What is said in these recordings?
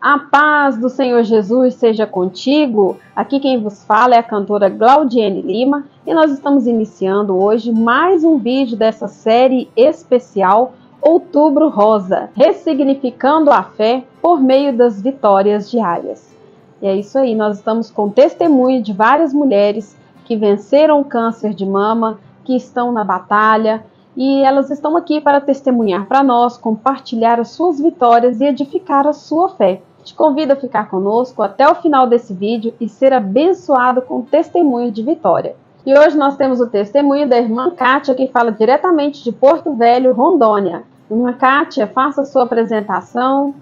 A paz do Senhor Jesus seja contigo. Aqui quem vos fala é a cantora Glaudiene Lima e nós estamos iniciando hoje mais um vídeo dessa série especial Outubro Rosa, ressignificando a fé por meio das vitórias diárias. E é isso aí, nós estamos com testemunho de várias mulheres que venceram o câncer de mama, que estão na batalha, e elas estão aqui para testemunhar para nós, compartilhar as suas vitórias e edificar a sua fé. Te convido a ficar conosco até o final desse vídeo e ser abençoado com testemunho de vitória. E hoje nós temos o testemunho da irmã Kátia, que fala diretamente de Porto Velho, Rondônia. Irmã Kátia, faça a sua apresentação.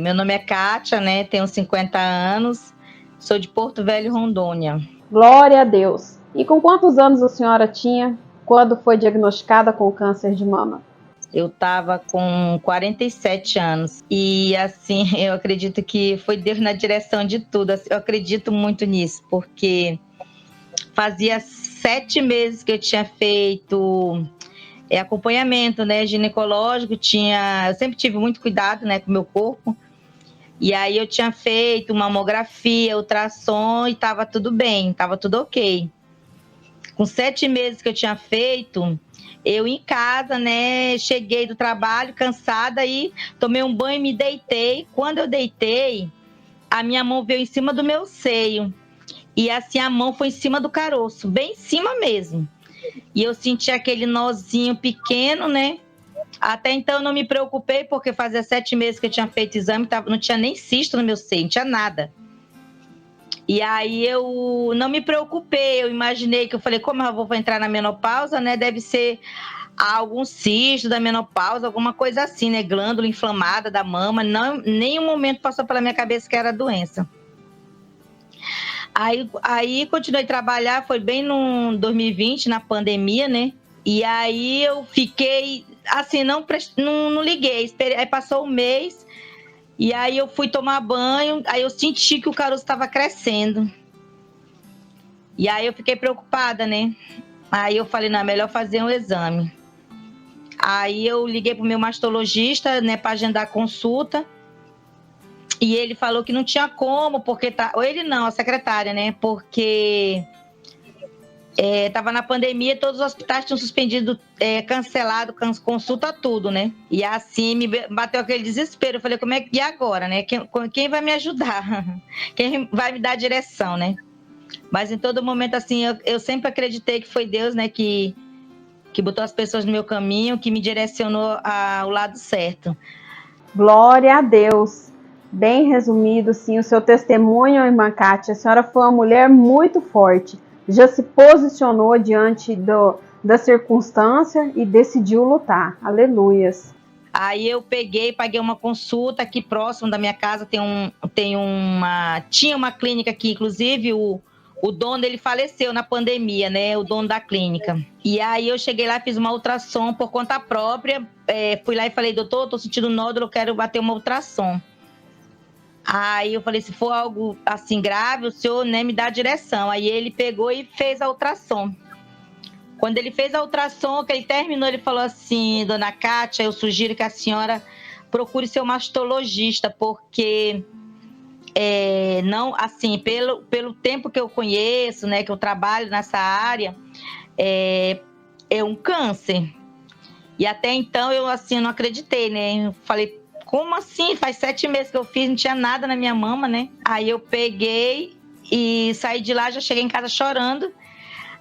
Meu nome é Kátia, né? Tenho 50 anos, sou de Porto Velho, Rondônia. Glória a Deus! E com quantos anos a senhora tinha quando foi diagnosticada com câncer de mama? Eu estava com 47 anos e, assim, eu acredito que foi Deus na direção de tudo. Eu acredito muito nisso, porque fazia 7 meses que eu tinha feito acompanhamento, né, ginecológico. Eu sempre tive muito cuidado, né, com o meu corpo. E aí eu tinha feito mamografia, ultrassom e estava tudo bem, estava tudo ok. Com 7 meses que eu tinha feito, eu em casa, né, cheguei do trabalho cansada e tomei um banho e me deitei. Quando eu deitei, a minha mão veio em cima do meu seio. E assim, a mão foi em cima do caroço, bem em cima mesmo. E eu senti aquele nozinho pequeno, né? Até então eu não me preocupei, porque fazia 7 meses que eu tinha feito exame, não tinha nem cisto no meu seio, não tinha nada. E aí eu não me preocupei, eu imaginei que eu falei, como eu vou entrar na menopausa, né? Deve ser algum cisto da menopausa, alguma coisa assim, né? Glândula inflamada da mama. Não, nenhum momento passou pela minha cabeça que era doença. Aí continuei a trabalhar, foi bem no 2020, na pandemia, né? E aí eu fiquei, assim, não liguei, esperei, aí passou um mês, e aí eu fui tomar banho, aí eu senti que o caroço estava crescendo. E aí eu fiquei preocupada, né? Aí eu falei, não, é melhor fazer um exame. Aí eu liguei pro meu mastologista, né, para agendar consulta. E ele falou que não tinha como, porque ou ele não, a secretária, né? Porque tava na pandemia, todos os hospitais tinham suspendido, cancelado, consulta, tudo, né? E assim me bateu aquele desespero. Eu falei, como é que e agora, né? Quem vai me ajudar? Quem vai me dar a direção, né? Mas em todo momento, assim, eu sempre acreditei que foi Deus, né, que botou as pessoas no meu caminho, que me direcionou ao lado certo. Glória a Deus! Bem resumido, sim, o seu testemunho, irmã Kátia. A senhora foi uma mulher muito forte. Já se posicionou diante da circunstância e decidiu lutar. Aleluias! Aí eu paguei uma consulta aqui próximo da minha casa, tinha uma clínica aqui, inclusive o dono, ele faleceu na pandemia, né, o dono da clínica. E aí eu cheguei lá, fiz uma ultrassom por conta própria, fui lá e falei, doutor, tô sentindo nódulo, eu quero bater uma ultrassom. Aí eu falei, se for algo assim grave, o senhor, né, me dá a direção. Aí ele pegou e fez a ultrassom. Quando ele fez a ultrassom, que ele terminou, ele falou assim, dona Kátia, eu sugiro que a senhora procure seu mastologista, porque não, assim, pelo tempo que eu conheço, né, que eu trabalho nessa área, é um câncer. E até então eu, assim, não acreditei, né? Eu falei, como assim? Faz 7 meses que eu fiz, não tinha nada na minha mama, né? Aí eu peguei e saí de lá, já cheguei em casa chorando.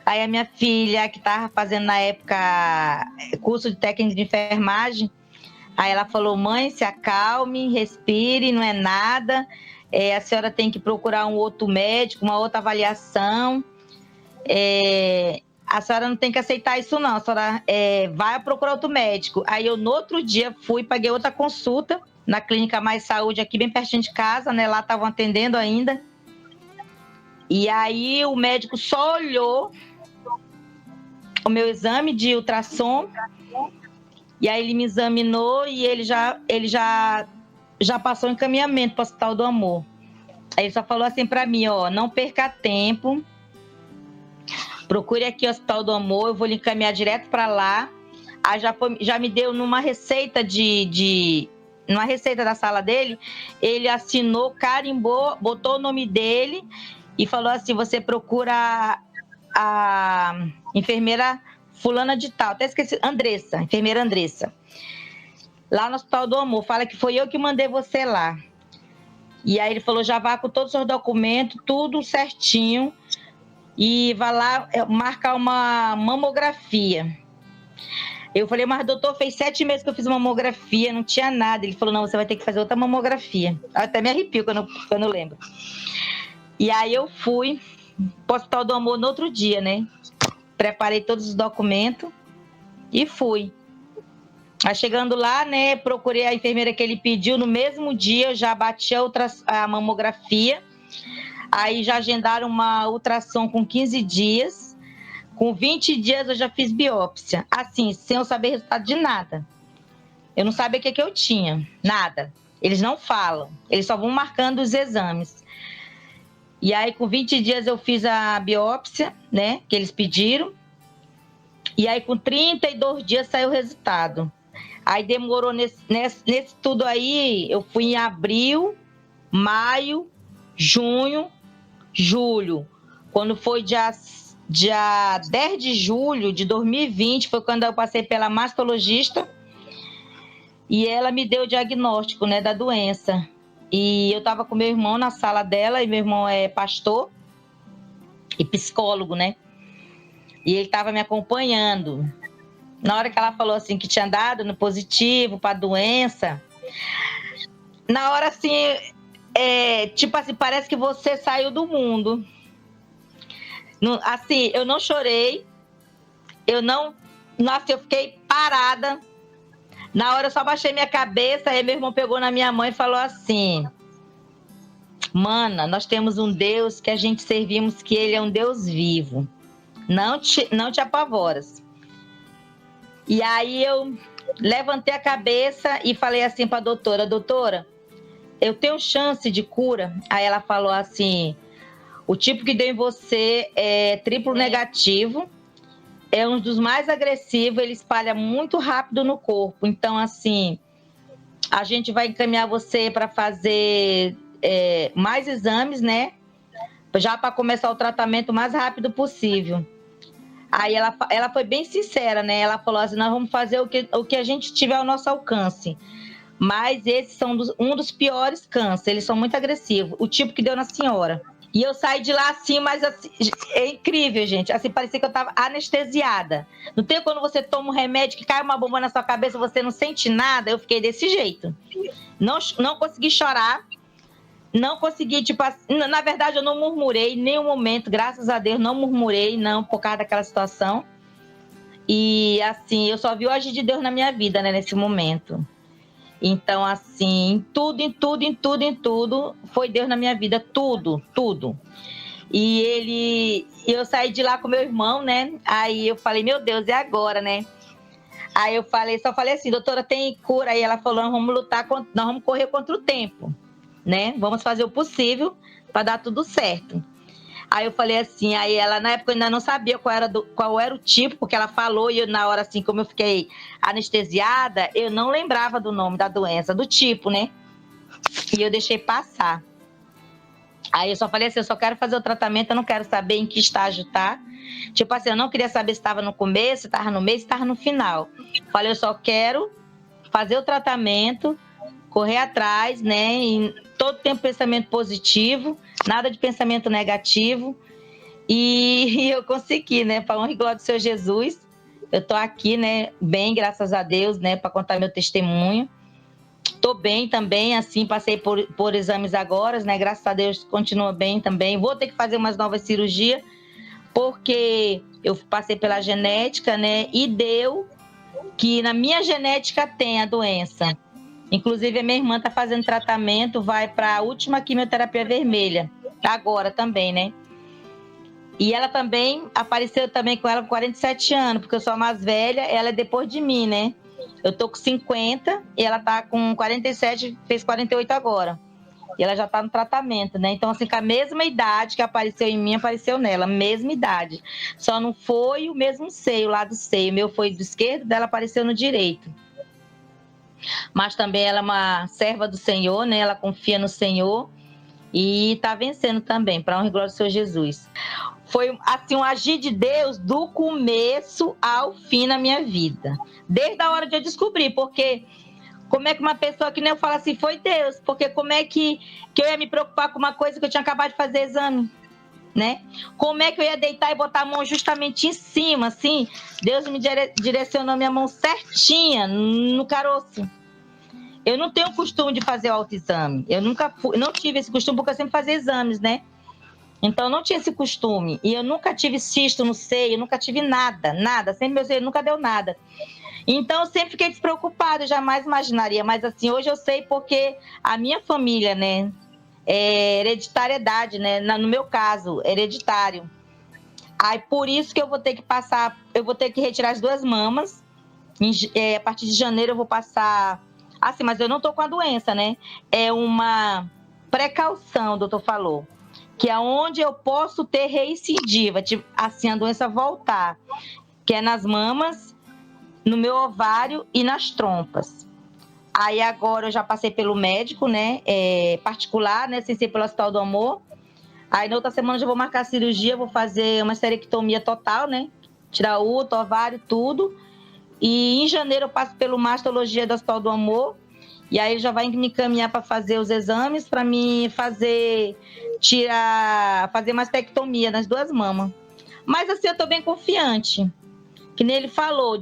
Aí a minha filha, que estava fazendo na época curso de técnica de enfermagem, aí ela falou, mãe, se acalme, respire, não é nada, a senhora tem que procurar um outro médico, uma outra avaliação, a senhora não tem que aceitar isso não, a senhora vai procurar outro médico. Aí eu no outro dia fui, paguei outra consulta na Clínica Mais Saúde, aqui bem pertinho de casa, né? Lá estavam atendendo ainda. E aí o médico só olhou o meu exame de ultrassom, e aí ele me examinou e ele já passou o encaminhamento para o Hospital do Amor. Aí ele só falou assim para mim, ó, não perca tempo, procure aqui o Hospital do Amor, eu vou lhe encaminhar direto para lá. Aí já me deu numa receita numa receita da sala dele, ele assinou, carimbou, botou o nome dele e falou assim: você procura a enfermeira fulana de tal, até esqueci, Andressa, enfermeira Andressa, lá no Hospital do Amor, fala que foi eu que mandei você lá. E aí ele falou: já vá com todos os seus documentos, tudo certinho, e vai lá marcar uma mamografia. Eu falei: mas doutor, fez 7 meses que eu fiz mamografia, não tinha nada. Ele falou: não, você vai ter que fazer outra mamografia. Eu até me arrepio quando eu lembro. E aí eu fui pro Hospital do Amor no outro dia, né? Preparei todos os documentos e fui. Aí chegando lá, né, procurei a enfermeira que ele pediu. No mesmo dia eu já bati a mamografia. Aí já agendaram uma ultrassom com 15 dias. Com 20 dias eu já fiz biópsia. Assim, sem eu saber resultado de nada. Eu não sabia o que eu tinha, nada. Eles não falam, eles só vão marcando os exames. E aí com 20 dias eu fiz a biópsia, né, que eles pediram. E aí com 32 dias saiu o resultado. Aí demorou nesse tudo aí, eu fui em abril, maio, junho, julho. Quando foi dia 10 de julho de 2020, foi quando eu passei pela mastologista e ela me deu o diagnóstico, né, da doença. E eu estava com meu irmão na sala dela, e meu irmão é pastor e psicólogo, né? E ele estava me acompanhando. Na hora que ela falou assim que tinha dado no positivo para a doença, na hora assim, tipo assim, parece que você saiu do mundo. Assim, eu não chorei, nossa, eu fiquei parada. Na hora eu só baixei minha cabeça, aí meu irmão pegou na minha mão e falou assim: mana, nós temos um Deus que a gente servimos, que ele é um Deus vivo. Não te apavoras. E aí eu levantei a cabeça e falei assim para a doutora, eu tenho chance de cura? Aí ela falou assim: o tipo que deu em você é triplo negativo, é um dos mais agressivos, ele espalha muito rápido no corpo. Então, assim, a gente vai encaminhar você para fazer mais exames, né? Já para começar o tratamento o mais rápido possível. Aí ela foi bem sincera, né? Ela falou assim: nós vamos fazer o que a gente tiver ao nosso alcance. Mas esses são um dos piores cânceres, eles são muito agressivos, o tipo que deu na senhora. E eu saí de lá assim, mas assim, é incrível, gente. Assim, parecia que eu estava anestesiada. Não tem quando você toma um remédio que cai uma bomba na sua cabeça, você não sente nada? Eu fiquei desse jeito. Não consegui chorar. Não consegui, tipo, na verdade, eu não murmurei em nenhum momento, graças a Deus, não murmurei, não, por causa daquela situação. E, assim, eu só vi o agir de Deus na minha vida, né, nesse momento. Então, assim, em tudo, foi Deus na minha vida, tudo. E eu saí de lá com meu irmão, né? Aí eu falei: meu Deus, é agora, né? Aí eu só falei assim: doutora, tem cura? Aí ela falou: nós vamos nós vamos correr contra o tempo, né? Vamos fazer o possível para dar tudo certo. Aí eu falei assim, aí ela, na época, eu ainda não sabia qual era o tipo, porque ela falou, e eu, na hora, assim, como eu fiquei anestesiada, eu não lembrava do nome da doença, do tipo, né? E eu deixei passar. Aí eu só falei assim: eu só quero fazer o tratamento, eu não quero saber em que estágio tá. Tipo assim, eu não queria saber se estava no começo, se estava no meio, se estava no final. Falei: eu só quero fazer o tratamento, correr atrás, né? E todo tempo pensamento positivo, nada de pensamento negativo. E eu consegui, né? Para honra e glória do Senhor Jesus. Eu tô aqui, né? Bem, graças a Deus, né? Para contar meu testemunho. Tô bem também, assim, passei por exames agora, né? Graças a Deus, continua bem também. Vou ter que fazer umas novas cirurgias, porque eu passei pela genética, né? E deu que na minha genética tem a doença. Inclusive, a minha irmã está fazendo tratamento, vai para a última quimioterapia vermelha, agora também, né? E ela também, apareceu também com ela com 47 anos, porque eu sou a mais velha, ela é depois de mim, né? Eu tô com 50 e ela tá com 47, fez 48 agora. E ela já tá no tratamento, né? Então, assim, com a mesma idade que apareceu em mim, apareceu nela, mesma idade. Só não foi o mesmo seio, lá do seio. O meu foi do esquerdo, dela apareceu no direito. mas também ela é uma serva do Senhor, né? Ela confia no Senhor e está vencendo também, para honra e glória do Senhor Jesus. Foi assim um agir de Deus do começo ao fim na minha vida, desde a hora de eu descobrir, porque como é que uma pessoa que nem eu falo assim, foi Deus, porque como é que eu ia me preocupar com uma coisa que eu tinha acabado de fazer exame, né? Como é que eu ia deitar e botar a mão justamente em cima, assim? Deus me direcionou minha mão certinha no caroço. Eu não tenho o costume de fazer o autoexame. Eu não tive esse costume porque eu sempre fazia exames, né? Então eu não tinha esse costume. E eu nunca tive cisto no seio, nunca tive nada. Sempre meu seio nunca deu nada. Então eu sempre fiquei despreocupada, jamais imaginaria. Mas assim, hoje eu sei porque a minha família, né? É hereditariedade, né? No meu caso, hereditário. Aí por isso que eu vou ter que retirar as 2 mamas. A partir de janeiro eu vou passar. Assim, mas eu não tô com a doença, né? É uma precaução, o doutor falou. Que é onde eu posso ter recidiva, assim, a doença voltar. Que é nas mamas, no meu ovário e nas trompas. Aí agora eu já passei pelo médico, né? Particular, né? Sem ser pelo Hospital do Amor. Aí na outra semana eu já vou marcar a cirurgia, vou fazer uma esterectomia total, né? Tirar o útero, ovário, tudo. E em janeiro eu passo pelo mastologia do Hospital do Amor. E aí ele já vai me encaminhar para fazer os exames, para mim fazer mastectomia nas 2 mamas. Mas assim, eu tô bem confiante. Que nem ele falou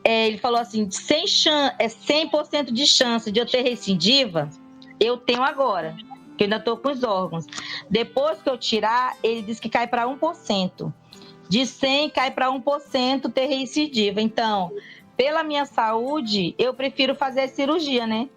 ele falou assim, 100% de chance de eu ter recidiva, eu tenho agora, que eu ainda tô com os órgãos. Depois que eu tirar, ele diz que cai para 1%. De 100 cai para 1% ter recidiva. Então, pela minha saúde, eu prefiro fazer a cirurgia, né?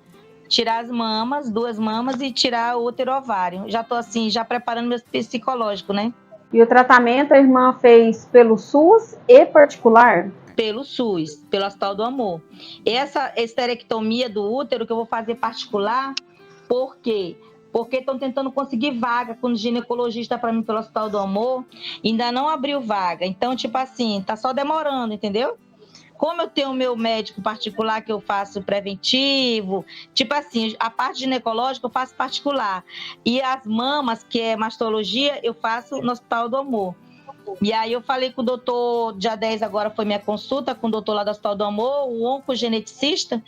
Tirar as mamas, 2 mamas e tirar o útero ovário. Já tô assim, já preparando meu psicológico, né? E o tratamento a irmã fez pelo SUS e particular? Pelo SUS, pelo Hospital do Amor. Essa esterectomia do útero que eu vou fazer particular, por quê? Porque estão tentando conseguir vaga com o ginecologista para mim pelo Hospital do Amor, ainda não abriu vaga. Então, tipo assim, tá só demorando, entendeu? Como eu tenho o meu médico particular que eu faço preventivo, tipo assim, a parte ginecológica eu faço particular. E as mamas, que é mastologia, eu faço no Hospital do Amor. E aí eu falei com o doutor, dia 10 agora foi minha consulta com o doutor lá do Hospital do Amor, o oncogeneticista,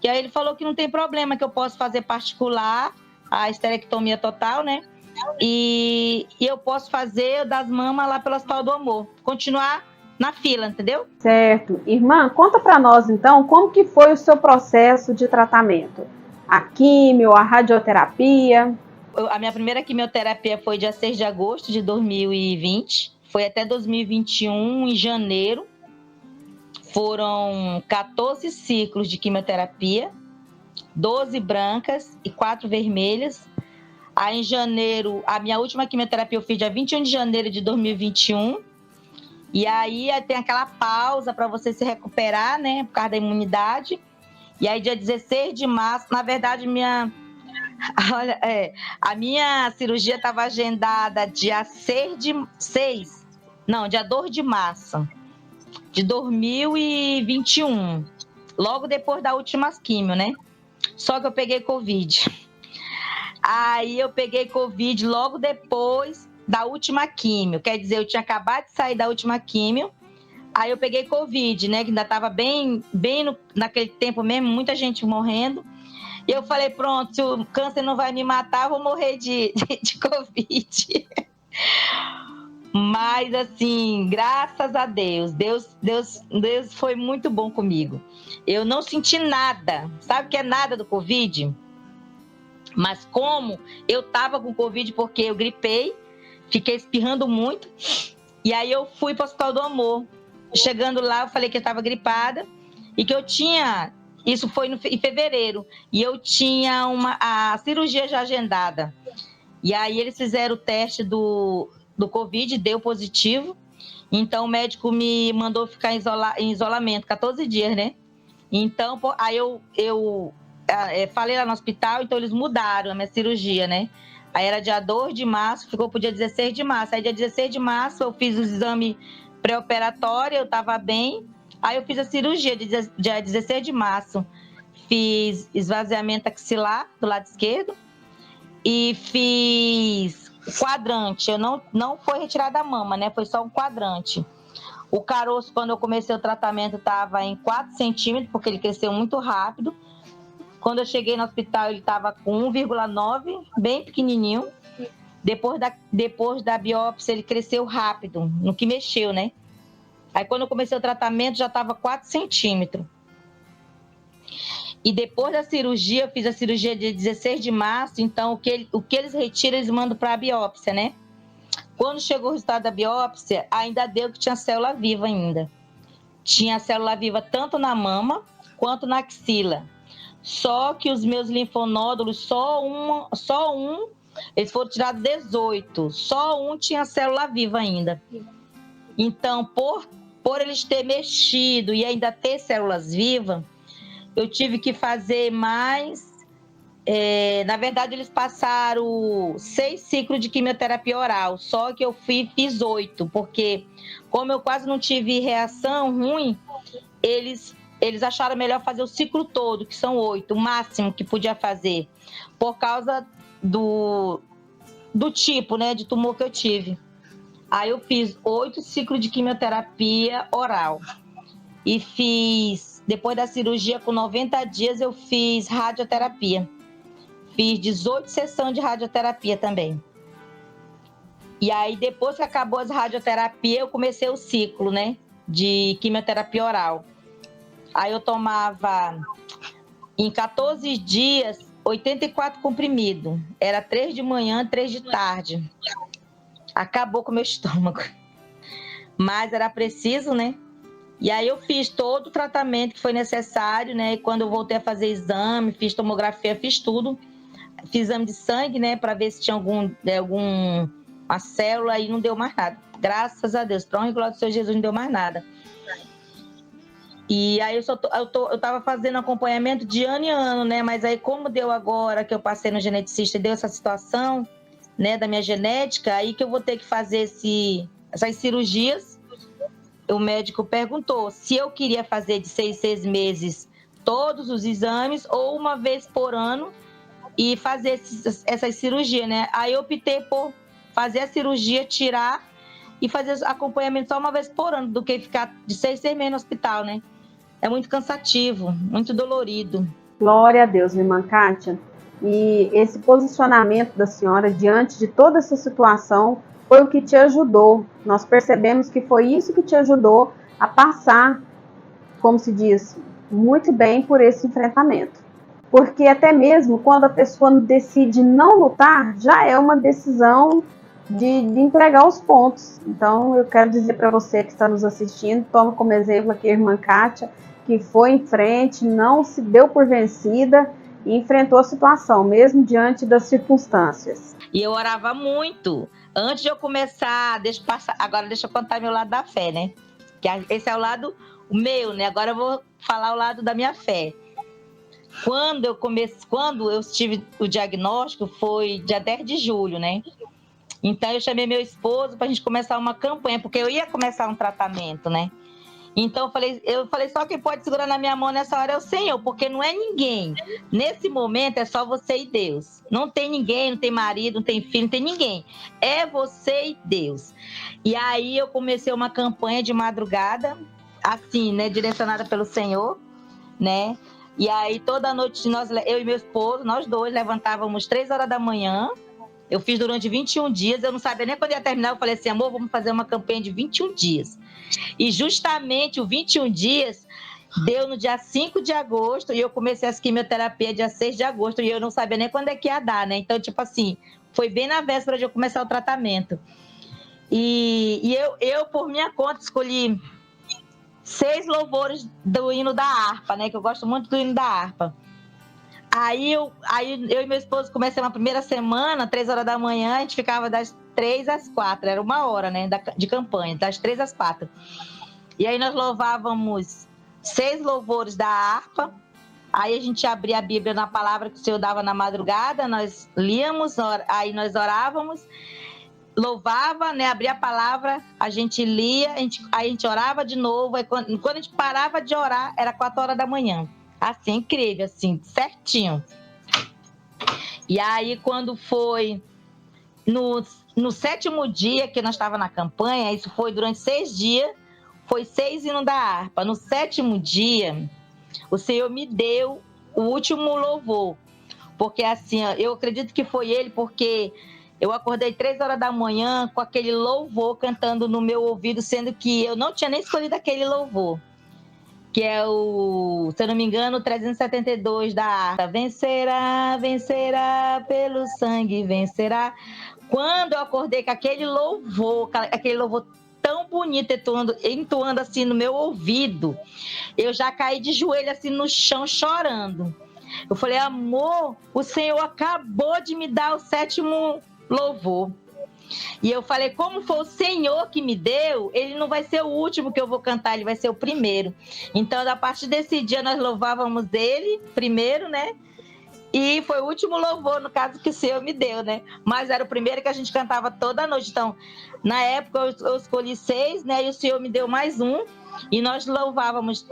e aí ele falou que não tem problema, que eu posso fazer particular, a esterectomia total, né? E eu posso fazer das mamas lá pelo Hospital do Amor, continuar na fila, entendeu? Certo. Irmã, conta para nós então como que foi o seu processo de tratamento? A químio, a radioterapia? A minha primeira quimioterapia foi dia 6 de agosto de 2020, foi até 2021, em janeiro. Foram 14 ciclos de quimioterapia, 12 brancas e 4 vermelhas. Aí em janeiro, a minha última quimioterapia eu fiz dia 21 de janeiro de 2021. E aí tem aquela pausa para você se recuperar, né, por causa da imunidade. E aí dia 16 de março, na verdade, a minha cirurgia estava agendada dia 2 de março de 2021, logo depois da última quimio, né? Só que eu peguei Covid. Aí eu peguei Covid logo depois da última quimio, quer dizer, eu tinha acabado de sair da última quimio, aí eu peguei Covid, né, que ainda estava bem naquele tempo mesmo, muita gente morrendo, e eu falei, pronto, se o câncer não vai me matar, eu vou morrer de Covid. Mas, assim, graças a Deus foi muito bom comigo. Eu não senti nada. Sabe o que é nada do Covid? Mas como eu tava com Covid porque eu gripei, fiquei espirrando muito, e aí eu fui para o Hospital do Amor. Chegando lá, eu falei que eu estava gripada e que eu tinha... Isso foi em fevereiro. E eu tinha a cirurgia já agendada. E aí eles fizeram o teste do Covid, deu positivo. Então o médico me mandou ficar em isolamento 14 dias, né? Então, aí eu falei lá no hospital, então eles mudaram a minha cirurgia, né? Aí era dia 2 de março, ficou pro dia 16 de março. Aí dia 16 de março eu fiz o exame pré-operatório, eu estava bem. Aí eu fiz a cirurgia dia 16 de março. Fiz esvaziamento axilar do lado esquerdo e fiz quadrante. Eu não foi retirada a mama, né? Foi só um quadrante. O caroço, quando eu comecei o tratamento, estava em 4 centímetros, porque ele cresceu muito rápido. Quando eu cheguei no hospital, ele estava com 1,9, bem pequenininho. Depois da biópsia, ele cresceu rápido, no que mexeu, né? Aí, quando eu comecei o tratamento, já estava 4 centímetros. E depois da cirurgia, eu fiz a cirurgia dia 16 de março, então o que eles retiram, eles mandam para a biópsia, né? Quando chegou o resultado da biópsia, ainda deu que tinha célula viva ainda. Tinha célula viva tanto na mama quanto na axila. Só que os meus linfonódulos, só um, eles foram tirados 18. Só um tinha célula viva ainda. Então, por eles ter mexido e ainda ter células vivas, eu tive que fazer mais. Na verdade, eles passaram 6 ciclos de quimioterapia oral, só que eu fiz 8, porque como eu quase não tive reação ruim, eles acharam melhor fazer o ciclo todo, que são 8, o máximo que podia fazer, por causa do tipo, né, de tumor que eu tive. Aí eu fiz 8 ciclos de quimioterapia oral. E depois da cirurgia, com 90 dias, eu fiz radioterapia. Fiz 18 sessões de radioterapia também. E aí, depois que acabou as radioterapia, eu comecei o ciclo, né, de quimioterapia oral. Aí eu tomava, em 14 dias, 84 comprimidos. Era 3 de manhã, 3 de tarde. Acabou com o meu estômago. Mas era preciso, né? E aí eu fiz todo o tratamento que foi necessário, né? E quando eu voltei a fazer exame, fiz tomografia, fiz tudo. Fiz exame de sangue, né? Para ver se tinha alguma célula e não deu mais nada. Graças a Deus, para honra e glória do Senhor Jesus, não deu mais nada. E aí eu tava fazendo acompanhamento de ano em ano, né? Mas aí como deu agora que eu passei no geneticista e deu essa situação, né, da minha genética, aí que eu vou ter que fazer essas cirurgias. O médico perguntou se eu queria fazer de 6 meses todos os exames ou uma vez por ano e fazer essas cirurgias, né? Aí eu optei por fazer a cirurgia, tirar e fazer acompanhamento só uma vez por ano, do que ficar de 6 meses no hospital, né? É muito cansativo, muito dolorido. Glória a Deus, irmã Kátia. E esse posicionamento da senhora diante de toda essa situação foi o que te ajudou. Nós percebemos que foi isso que te ajudou a passar, como se diz, muito bem por esse enfrentamento. Porque até mesmo quando a pessoa decide não lutar, já é uma decisão de entregar os pontos. Então eu quero dizer para você que está nos assistindo, toma como exemplo aqui a irmã Kátia, que foi em frente, não se deu por vencida e enfrentou a situação, mesmo diante das circunstâncias. E eu orava muito. Antes de eu começar, agora deixa eu contar meu lado da fé, né? Que esse é o lado meu, né? Agora eu vou falar o lado da minha fé. Quando eu tive o diagnóstico, foi dia 10 de julho, né? Então eu chamei meu esposo para a gente começar uma campanha, porque eu ia começar um tratamento, né? Então eu falei, só quem pode segurar na minha mão nessa hora é o Senhor, porque não é ninguém. Nesse momento é só você e Deus. Não tem ninguém, não tem marido, não tem filho, não tem ninguém. É você e Deus. E aí eu comecei uma campanha de madrugada, assim, né, direcionada pelo Senhor, né? E aí toda noite eu e meu esposo, nós dois levantávamos 3 horas da manhã. Eu fiz durante 21 dias, eu não sabia nem quando ia terminar. Eu falei assim, amor, vamos fazer uma campanha de 21 dias. E justamente o 21 dias deu no dia 5 de agosto e eu comecei as quimioterapia dia 6 de agosto e eu não sabia nem quando é que ia dar, né? Então, tipo assim, foi bem na véspera de eu começar o tratamento. E eu por minha conta, escolhi 6 louvores do hino da harpa, né? Que eu gosto muito do hino da harpa. Aí eu e meu esposo começamos a primeira semana, 3 horas da manhã, a gente ficava das 3 às 4, era 1 hora, né, de campanha, das 3 às 4. E aí nós louvávamos 6 louvores da harpa, aí a gente abria a Bíblia na palavra que o Senhor dava na madrugada, nós líamos, aí nós orávamos, louvava, né? Abria a palavra, a gente lia, aí a gente orava de novo. Aí quando a gente parava de orar, era 4 horas da manhã. Assim, incrível, assim, certinho. E aí, quando foi no 7º dia que nós estávamos na campanha, isso foi durante 6 dias, foi 6 hinos da harpa. No 7º dia, o Senhor me deu o último louvor. Porque assim, eu acredito que foi ele, porque eu acordei 3 horas da manhã com aquele louvor cantando no meu ouvido, sendo que eu não tinha nem escolhido aquele louvor. Que é o, se eu não me engano, o 372 da harpa. Vencerá, vencerá, pelo sangue vencerá. Quando eu acordei com aquele louvor tão bonito, entoando assim no meu ouvido, eu já caí de joelho assim no chão chorando. Eu falei, amor, o Senhor acabou de me dar o 7º louvor. E eu falei, como foi o Senhor que me deu, ele não vai ser o último que eu vou cantar, ele vai ser o primeiro. Então, a partir desse dia, nós louvávamos ele primeiro, né? E foi o último louvor, no caso, que o Senhor me deu, né? Mas era o primeiro que a gente cantava toda noite. Então, na época, eu escolhi 6, né? E o Senhor me deu mais um. E nós louvávamos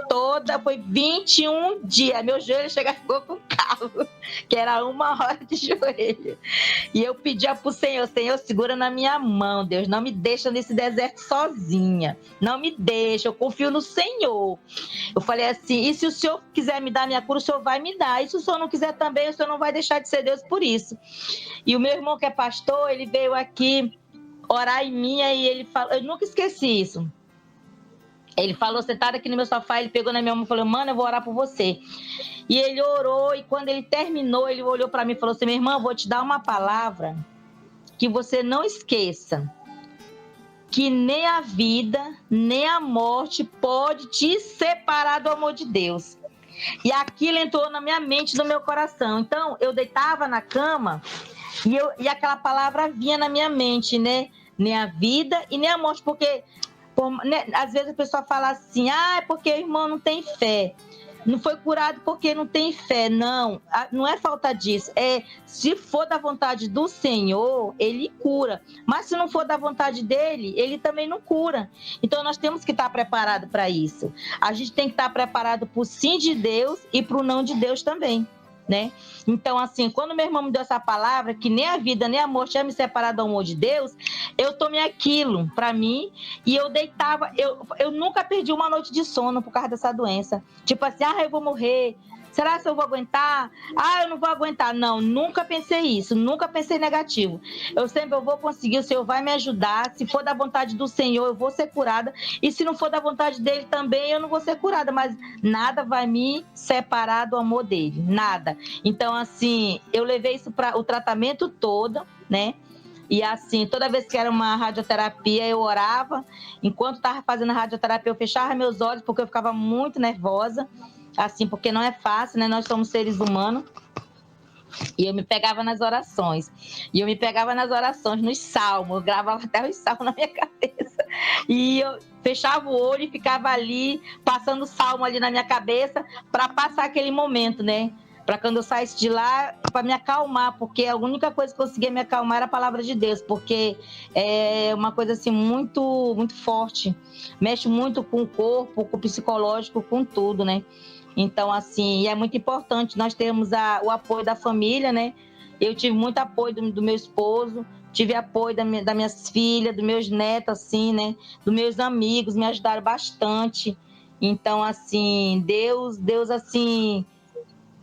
foi 21 dias. Meu joelho ficou com calo, que era 1 hora de joelho. E eu pedia pro Senhor, segura na minha mão, Deus, não me deixa nesse deserto sozinha. Não me deixa, eu confio no Senhor. Eu falei assim, e se o Senhor quiser me dar minha cura, o Senhor vai me dar. E se o Senhor não quiser também, o Senhor não vai deixar de ser Deus por isso. E o meu irmão que é pastor, ele veio aqui orar em mim e ele falou, eu nunca esqueci isso. Ele falou, sentado aqui no meu sofá, ele pegou na minha mão e falou, mano, eu vou orar por você. E ele orou, e quando ele terminou, ele olhou para mim e falou assim, minha irmã, eu vou te dar uma palavra que você não esqueça, que nem a vida, nem a morte pode te separar do amor de Deus. E aquilo entrou na minha mente, no meu coração. Então, eu deitava na cama e aquela palavra vinha na minha mente, né? Nem a vida e nem a morte, porque né, às vezes a pessoa fala assim, é porque o irmão não tem fé. Não foi curado porque não tem fé. Não, não é falta disso. Se for da vontade do Senhor, ele cura. Mas se não for da vontade dele, ele também não cura. Então nós temos que estar preparados para isso. A gente tem que estar preparado para o sim de Deus e para o não de Deus também, né? Então, assim, quando meu irmão me deu essa palavra, que nem a vida nem a morte ia me separar do amor de Deus, eu tomei aquilo para mim e eu deitava, eu nunca perdi uma noite de sono por causa dessa doença. Tipo assim, eu vou morrer, será que eu vou aguentar? Eu não vou aguentar. Não, nunca pensei isso, nunca pensei negativo. Eu sempre, eu vou conseguir, o Senhor vai me ajudar, se for da vontade do Senhor, eu vou ser curada, e se não for da vontade dele também, eu não vou ser curada, mas nada vai me separar do amor dele, nada. Então, assim, eu levei isso para o tratamento todo, né? E assim, toda vez que era uma radioterapia, eu orava. Enquanto estava fazendo a radioterapia, eu fechava meus olhos, porque eu ficava muito nervosa. Assim, porque não é fácil, né? Nós somos seres humanos. E eu me pegava nas orações. E eu me pegava nas orações, nos salmos. Eu gravava até os salmos na minha cabeça. E eu fechava o olho e ficava ali, passando o salmo ali na minha cabeça, para passar aquele momento, né? Para quando eu saísse de lá, para me acalmar, porque a única coisa que conseguia me acalmar era a palavra de Deus, porque é uma coisa assim muito, muito forte, mexe muito com o corpo, com o psicológico, com tudo, né? Então, assim, é muito importante nós termos o apoio da família, né? Eu tive muito apoio do meu esposo, tive apoio das minhas filhas, dos meus netos, assim, né? Dos meus amigos, me ajudaram bastante. Então, assim, Deus, assim,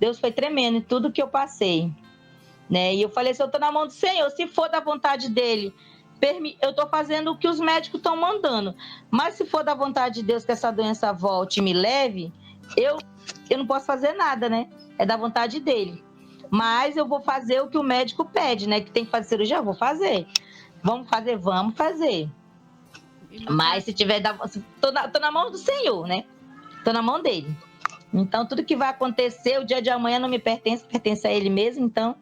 Deus foi tremendo em tudo que eu passei, né? E eu falei assim, eu estou na mão do Senhor, se for da vontade dele, eu estou fazendo o que os médicos estão mandando. Mas se for da vontade de Deus que essa doença volte e me leve, eu não posso fazer nada, né? É da vontade dele. Mas eu vou fazer o que o médico pede, né? Que tem que fazer cirurgia, eu vou fazer. Vamos fazer, vamos fazer. Mas se tiver... Tô na mão do Senhor, né? Tô na mão dele. Então, tudo que vai acontecer, o dia de amanhã não me pertence, pertence a ele mesmo. Então,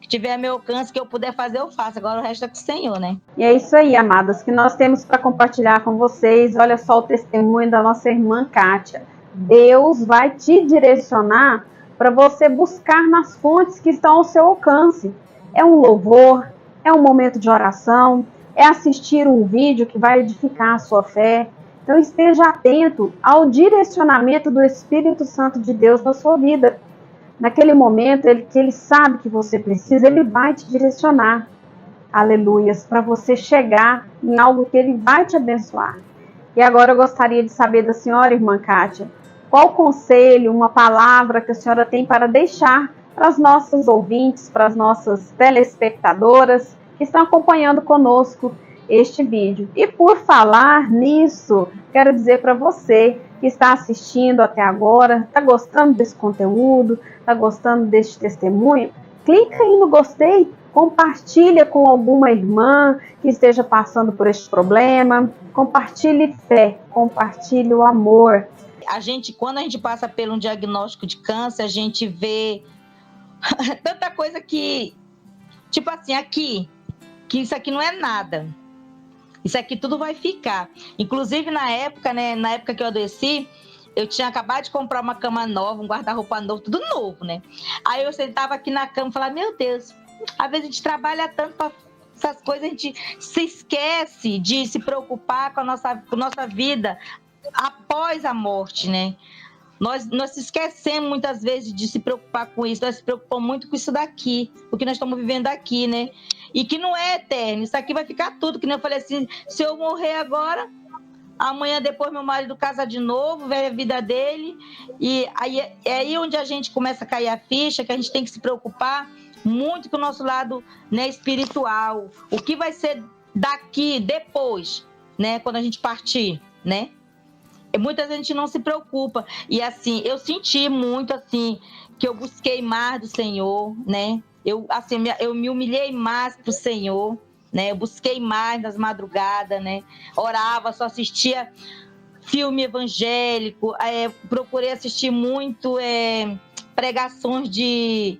que tiver a meu alcance, que eu puder fazer, eu faço. Agora o resto é com o Senhor, né? E é isso aí, amadas, que nós temos para compartilhar com vocês. Olha só o testemunho da nossa irmã Kátia. Deus vai te direcionar para você buscar nas fontes que estão ao seu alcance. É um louvor, é um momento de oração, é assistir um vídeo que vai edificar a sua fé. Então esteja atento ao direcionamento do Espírito Santo de Deus na sua vida. Naquele momento que ele sabe que você precisa, ele vai te direcionar. Aleluias, para você chegar em algo que ele vai te abençoar. E agora eu gostaria de saber da senhora, irmã Kátia, qual conselho, uma palavra que a senhora tem para deixar para as nossas ouvintes, para as nossas telespectadoras que estão acompanhando conosco este vídeo. E por falar nisso, quero dizer para você que está assistindo até agora, está gostando desse conteúdo, está gostando deste testemunho, clica aí no gostei, compartilha com alguma irmã que esteja passando por este problema, compartilhe fé, compartilhe o amor. Quando a gente passa por um diagnóstico de câncer, a gente vê tanta coisa que, tipo assim, que isso aqui não é nada. Isso aqui tudo vai ficar. Inclusive, na época que eu adoeci, eu tinha acabado de comprar uma cama nova, um guarda-roupa novo, tudo novo, né? Aí eu sentava aqui na cama e falava, meu Deus, às vezes a gente trabalha tanto para essas coisas, a gente se esquece de se preocupar com a nossa vida após a morte, né? Nós se esquecemos muitas vezes de se preocupar com isso, nós se preocupamos muito com isso daqui, o que nós estamos vivendo aqui, né? E que não é eterno, isso aqui vai ficar tudo, que nem eu falei assim, se eu morrer agora, amanhã depois meu marido casa de novo, vê a vida dele, e aí, é aí onde a gente começa a cair a ficha, que a gente tem que se preocupar muito com o nosso lado, né, espiritual, o que vai ser daqui, depois, né, quando a gente partir, né? Muitas vezes a gente não se preocupa. E assim, eu senti muito assim, que eu busquei mais do Senhor, né? Eu me humilhei mais pro Senhor, né? Eu busquei mais nas madrugadas, né? Orava, só assistia filme evangélico, procurei assistir muito pregações de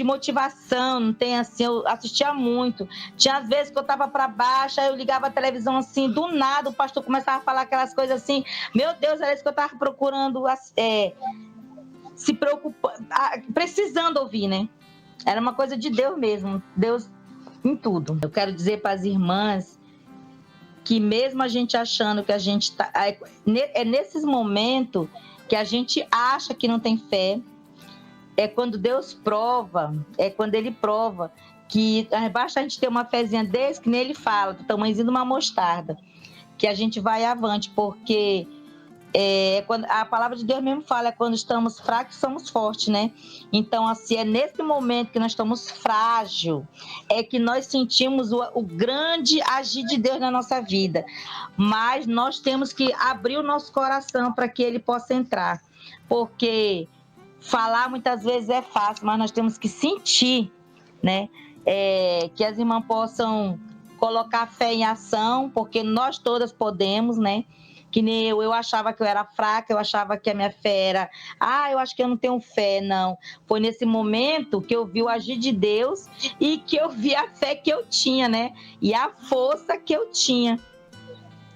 motivação, não tem assim, eu assistia muito. Tinha às vezes que eu tava para baixo, aí eu ligava a televisão assim, do nada o pastor começava a falar aquelas coisas assim, meu Deus, era isso que eu tava procurando, se preocupar, precisando ouvir, né? Era uma coisa de Deus mesmo, Deus em tudo. Eu quero dizer para as irmãs que mesmo a gente achando que a gente tá, é nesses momentos que a gente acha que não tem fé, é quando Deus prova, é quando Ele prova que basta a gente ter uma fezinha desse, que nem Ele fala, do tamanhozinho de uma mostarda, que a gente vai avante, porque quando, a palavra de Deus mesmo fala, é quando estamos fracos, somos fortes, né? Então, assim, é nesse momento que nós estamos frágil, é que nós sentimos o grande agir de Deus na nossa vida. Mas nós temos que abrir o nosso coração para que Ele possa entrar, porque falar muitas vezes é fácil, mas nós temos que sentir, né? Que as irmãs possam colocar fé em ação, porque nós todas podemos, né? Que nem eu achava que eu era fraca, eu achava que a minha fé era, eu acho que eu não tenho fé, não. Foi nesse momento que eu vi o agir de Deus e que eu vi a fé que eu tinha, né? E a força que eu tinha,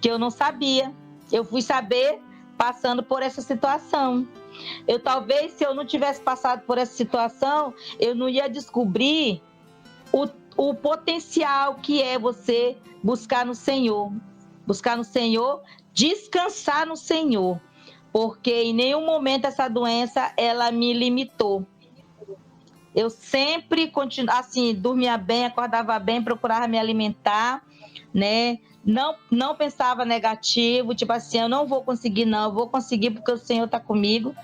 que eu não sabia. Eu fui saber passando por essa situação. Talvez, se eu não tivesse passado por essa situação, eu não ia descobrir o potencial que é você buscar no Senhor, descansar no Senhor, porque em nenhum momento essa doença, ela me limitou. Eu sempre assim, dormia bem, acordava bem, procurava me alimentar, né? Não pensava negativo, tipo assim, eu não vou conseguir, não, eu vou conseguir porque o Senhor está comigo.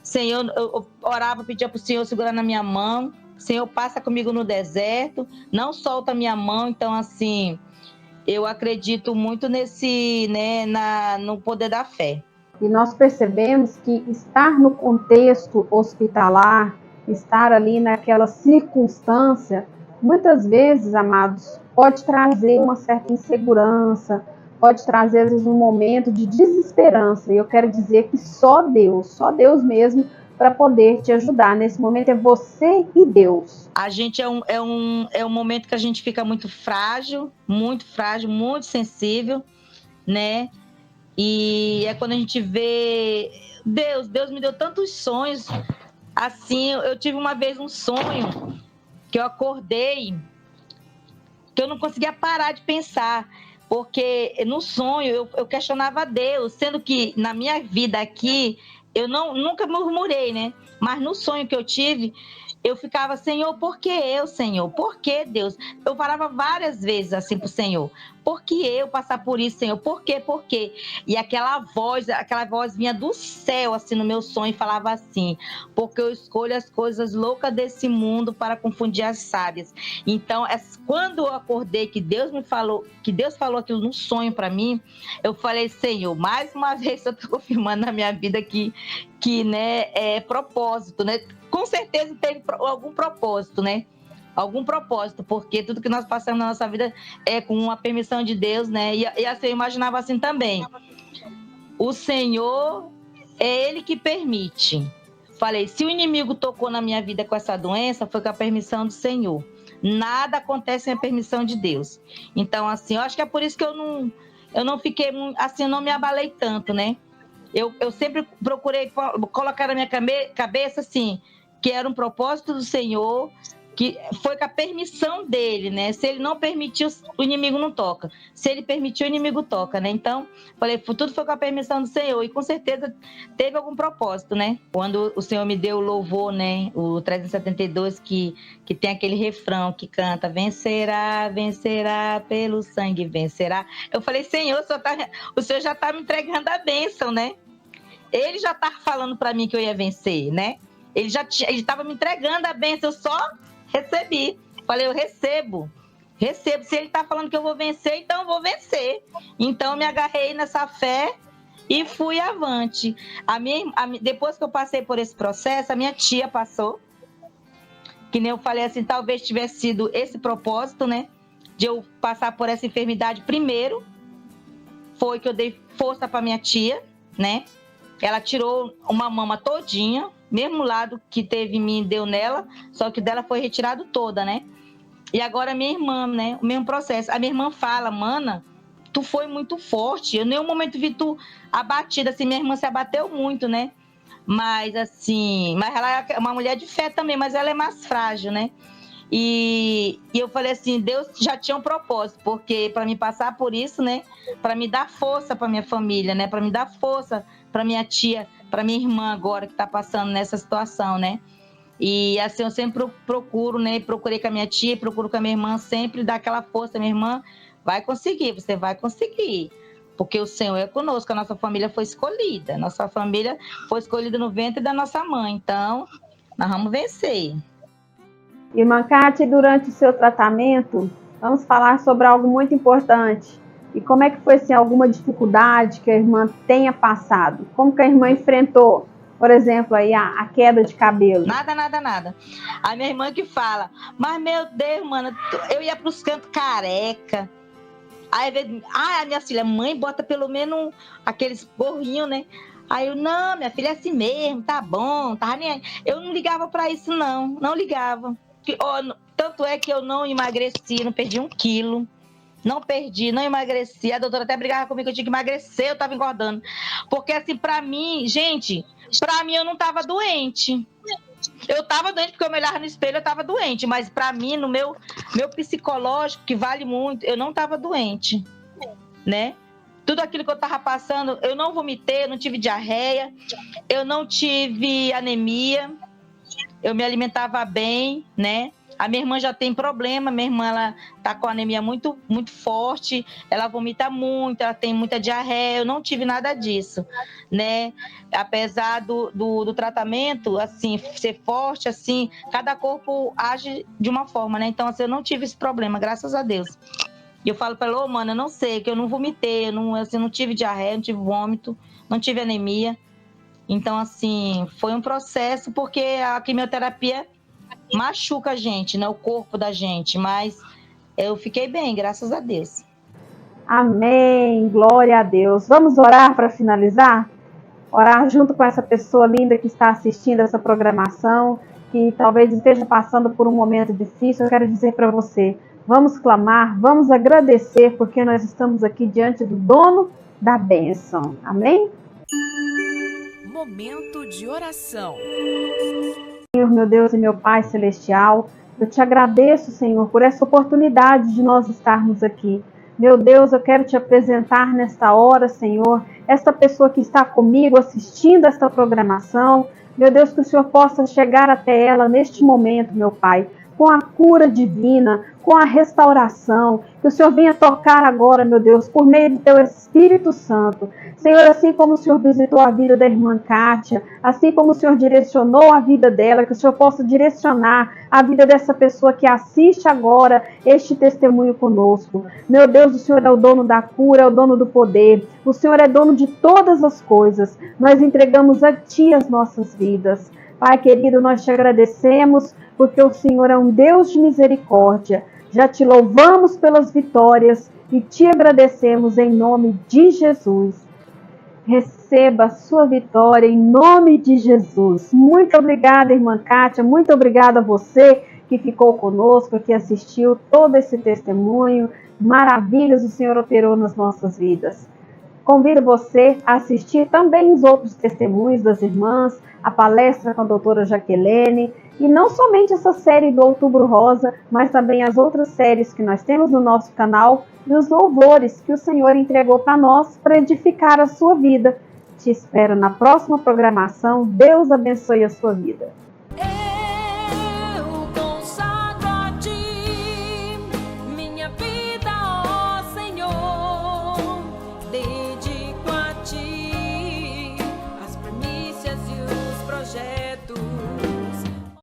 Senhor, eu orava, pedia para o Senhor segurar na minha mão. Senhor, passa comigo no deserto, não solta a minha mão. Então, assim, eu acredito muito nesse, né, no poder da fé. E nós percebemos que estar no contexto hospitalar, estar ali naquela circunstância, muitas vezes, amados, pode trazer uma certa insegurança, pode trazer, às vezes, um momento de desesperança. E eu quero dizer que só Deus mesmo, para poder te ajudar. Nesse momento é você e Deus. A gente é um momento que a gente fica muito frágil, muito sensível, né? E é quando a gente vê Deus me deu tantos sonhos. Assim, eu tive uma vez um sonho que eu acordei, que eu não conseguia parar de pensar, porque no sonho eu questionava Deus, sendo que na minha vida aqui eu nunca murmurei, né? Mas no sonho que eu tive, eu ficava, Senhor, por que eu, Senhor? Por que Deus? Eu parava várias vezes assim pro Senhor. Por que eu passar por isso, Senhor? Por quê? Por quê? E aquela voz vinha do céu, assim, no meu sonho, e falava assim: porque eu escolho as coisas loucas desse mundo para confundir as sábias. Então, quando eu acordei, que Deus falou aquilo no sonho para mim, eu falei, Senhor, mais uma vez eu estou confirmando na minha vida que né, é propósito, né? Com certeza tem algum propósito, né? Algum propósito, porque tudo que nós passamos na nossa vida é com a permissão de Deus, né? E assim, eu imaginava assim também. O Senhor é Ele que permite. Falei, se o inimigo tocou na minha vida com essa doença, foi com a permissão do Senhor. Nada acontece sem a permissão de Deus. Então, assim, eu acho que é por isso que eu não fiquei, assim, eu não me abalei tanto, né? Eu sempre procurei colocar na minha cabeça, assim, que era um propósito do Senhor, que foi com a permissão dele, né? Se ele não permitiu, o inimigo não toca. Se ele permitiu, o inimigo toca, né? Então, falei, tudo foi com a permissão do Senhor. E com certeza teve algum propósito, né? Quando o Senhor me deu o louvor, né? O 372, que tem aquele refrão que canta, vencerá, vencerá, pelo sangue vencerá. Eu falei, Senhor, o Senhor já está me entregando a bênção, né? Ele já estava falando para mim que eu ia vencer, né? Ele estava me entregando a bênção, eu só recebi. Falei, eu recebo. Se ele está falando que eu vou vencer, então eu vou vencer. Então eu me agarrei nessa fé e fui avante. Depois que eu passei por esse processo, a minha tia passou. Que nem eu falei assim, talvez tivesse sido esse propósito, né? De eu passar por essa enfermidade primeiro. Foi que eu dei força para minha tia, né? Ela tirou uma mama todinha, mesmo lado que teve em mim, deu nela, só que dela foi retirado toda, né? E agora minha irmã, né? O mesmo processo. A minha irmã fala, mana, tu foi muito forte. Eu em nenhum momento vi tu abatida, assim, minha irmã se abateu muito, né? Mas ela é uma mulher de fé também, mas ela é mais frágil, né? E eu falei assim, Deus já tinha um propósito, porque para me passar por isso, né? Para me dar força para minha família, né? Para me dar força para minha tia, para minha irmã agora que está passando nessa situação, né? E assim eu sempre procuro, né? Procurei com a minha tia, procuro com a minha irmã, sempre dar aquela força, minha irmã, vai conseguir, você vai conseguir. Porque o Senhor é conosco, a nossa família foi escolhida. Nossa família foi escolhida no ventre da nossa mãe. Então, nós vamos vencer. Irmã Cátia, durante o seu tratamento, vamos falar sobre algo muito importante. E como é que foi, assim, alguma dificuldade que a irmã tenha passado? Como que a irmã enfrentou, por exemplo, aí a queda de cabelo? Nada. A minha irmã que fala, mas meu Deus, mano, eu ia pros cantos careca. Aí a minha filha, mãe, bota pelo menos aqueles gorrinhos, né? Aí eu, não, minha filha, é assim mesmo, tá bom, tá nem aí. Eu não ligava pra isso, não ligava. Tanto é que eu não emagreci, não perdi 1 quilo. Não perdi, não emagreci. A doutora até brigava comigo que eu tinha que emagrecer, eu tava engordando. Porque assim, pra mim, gente, eu não tava doente. Eu tava doente porque eu me olhava no espelho, eu tava doente. Mas pra mim, no meu psicológico, que vale muito, eu não tava doente, né? Tudo aquilo que eu tava passando, eu não vomitei, eu não tive diarreia, eu não tive anemia, eu me alimentava bem, né? A minha irmã já tem problema, minha irmã ela tá com anemia muito, muito forte, ela vomita muito, ela tem muita diarreia, eu não tive nada disso, né? Apesar do tratamento, assim, ser forte, assim, cada corpo age de uma forma, né? Então, assim, eu não tive esse problema, graças a Deus. E eu falo para ela, mano, eu não sei, que eu não vomitei, eu não tive diarreia, não tive vômito, não tive anemia. Então, assim, foi um processo, porque a quimioterapia machuca a gente, né? O corpo da gente, mas eu fiquei bem, graças a Deus. Amém, glória a Deus. Vamos orar para finalizar? Orar junto com essa pessoa linda que está assistindo essa programação, que talvez esteja passando por um momento difícil. Eu quero dizer para você, vamos clamar, vamos agradecer, porque nós estamos aqui diante do dono da bênção. Amém? Momento de oração. Senhor, meu Deus e meu Pai celestial, Eu te agradeço, Senhor, por essa oportunidade de nós estarmos aqui. Meu Deus, eu quero te apresentar nesta hora, Senhor, esta pessoa que está comigo assistindo esta programação. Meu Deus, que o Senhor possa chegar até ela neste momento, meu Pai, com a cura divina, com a restauração, que o Senhor venha tocar agora, meu Deus, por meio do teu Espírito Santo. Senhor, assim como o Senhor visitou a vida da irmã Kátia, assim como o Senhor direcionou a vida dela, que o Senhor possa direcionar a vida dessa pessoa que assiste agora este testemunho conosco. Meu Deus, o Senhor é o dono da cura, é o dono do poder, o Senhor é dono de todas as coisas. Nós entregamos a Ti as nossas vidas. Pai querido, nós te agradecemos porque o Senhor é um Deus de misericórdia. Já te louvamos pelas vitórias e te agradecemos em nome de Jesus. Receba a sua vitória em nome de Jesus. Muito obrigada, irmã Kátia. Muito obrigada a você que ficou conosco, que assistiu todo esse testemunho. Maravilhas o Senhor operou nas nossas vidas. Convido você a assistir também os outros testemunhos das irmãs, a palestra com a doutora Jaqueline, e não somente essa série do Outubro Rosa, mas também as outras séries que nós temos no nosso canal e os louvores que o Senhor entregou para nós para edificar a sua vida. Te espero na próxima programação. Deus abençoe a sua vida. Projetos